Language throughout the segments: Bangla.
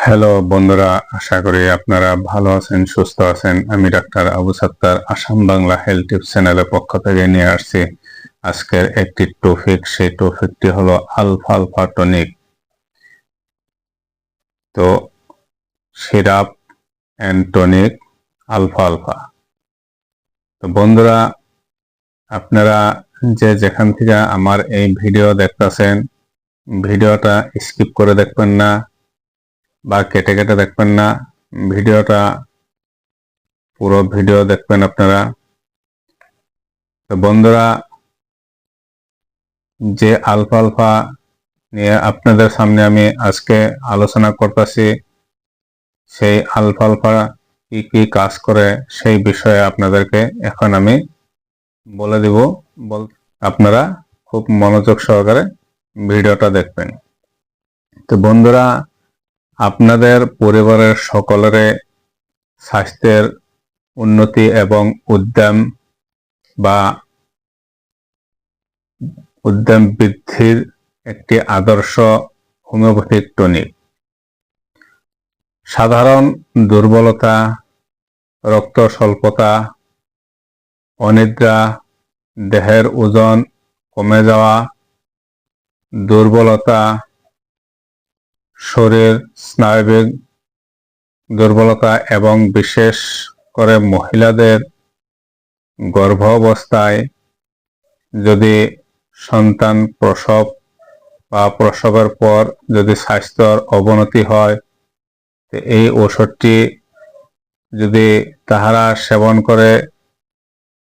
হ্যালো বন্ধুরা, আশা করি আপনারা ভালো আছেন, সুস্থ আছেন। আমি doctor Abu Sattar Assam Bangla health tips চ্যানেলের পক্ষ থেকে নিয়ে আসছি আজকের একটি টপিক। সেই টপিকটি হলো আলফা আলফা টনিক। তো syrup and tonic alpha alpha. তো বন্ধুরা, আপনারা যেখান থেকে আমার এই ভিডিও দেখতেছেন, ভিডিওটা স্কিপ করে দেখবেন না বা কেটে কেটে দেখবেন না। ভিডিওটা পুরো ভিডিও দেখবেন আপনারা। তো বন্ধুরা, যে আলফা আলফা নিয়ে আপনাদের সামনে আমি আজকে আলোচনা করতেছি, সেই আলফা আলফা কি কি কাজ করে সেই বিষয়ে আপনাদেরকে এখন আমি বলে দিব। আপনারা খুব মনোযোগ সহকারে ভিডিওটা দেখবেন। তো বন্ধুরা, আপনাদের পরিবারের সকলের স্বাস্থ্যের উন্নতি এবং উদ্যম বৃদ্ধির একটি আদর্শ হোমিওপ্যাথিক টনিক। সাধারণ দুর্বলতা, রক্ত স্বল্পতা, অনিদ্রা, দেহের ওজন কমে যাওয়া, দুর্বলতা, শরীর স্নায়বিক দুর্বলতা এবং বিশেষ করে মহিলাদের গর্ভাবস্থায় যদি সন্তান প্রসব বা প্রসবের পর যদি স্বাস্থ্যের অবনতি হয়, এই ওষুধটি যদি তাহারা সেবন করে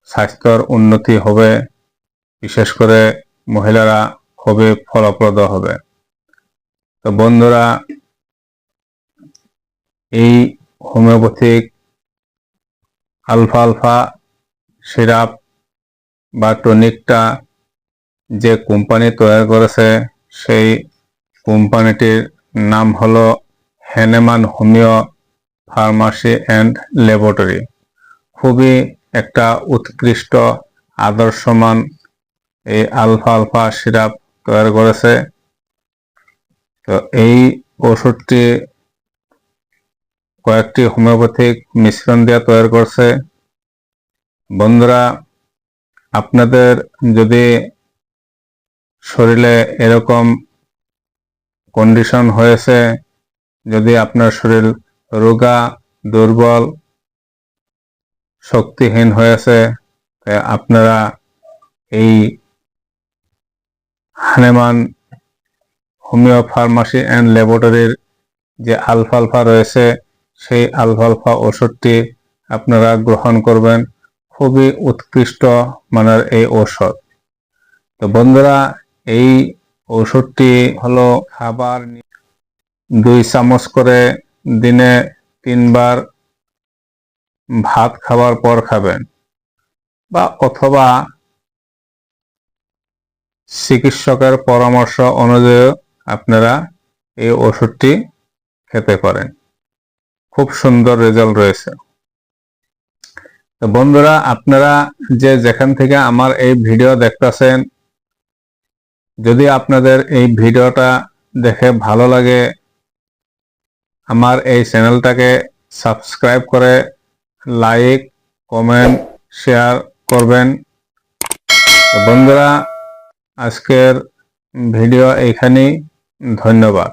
স্বাস্থ্যের উন্নতি হবে, বিশেষ করে মহিলারা খুবই ফলপ্রদ হবে। তো বন্ধুরা, এই হোমিওপ্যাথিক আলফা আলফা সিরাপ বা টনিকটা যে কোম্পানি তৈরি করেছে, সেই কোম্পানিটির নাম হলো হ্যানেমান হোমিও ফার্মাসি অ্যান্ড ল্যাবরেটরি। খুবই একটা উৎকৃষ্ট আদর্শমান এই আলফা আলফা সিরাপ তৈরি করেছে। তো এই ওষুধটি কয়েকটি হোমিওপ্যাথিক মিশ্রণ দিয়ে তৈরি করছে। বন্ধুরা, আপনাদের যদি শরীরে এরকম কন্ডিশন হয়েছে, যদি আপনার শরীর রোগা, দুর্বল, শক্তিহীন হয়েছে, আপনারা এই হ্যানেমান হোমিও ফার্মাসি অ্যান্ড ল্যাবরেটরির যে আলফা আলফা রয়েছে, সেই আলফা আলফা ওষুধটি আপনারা গ্রহণ করবেন। খুবই উৎকৃষ্ট মানের এই ঔষধ। তো বন্ধুরা, এই ওষুধটি হলো খাবার 2 চামচ করে দিনে 3 বার ভাত খাবার পর খাবেন, বা অথবা চিকিৎসকের পরামর্শ অনুযায়ী আপনারা এই ওষুধটি খেতে পারেন। খুব সুন্দর রেজাল্ট রয়েছে। তো বন্ধুরা, আপনারা যেখান থেকে আমার এই ভিডিও দেখতেছেন, যদি আপনাদের এই ভিডিওটা দেখে ভালো লাগে, আমার এই চ্যানেলটাকে সাবস্ক্রাইব করে লাইক, কমেন্ট, শেয়ার করবেন। তো বন্ধুরা, আজকের ভিডিও এইখানেই। ধন্যবাদ।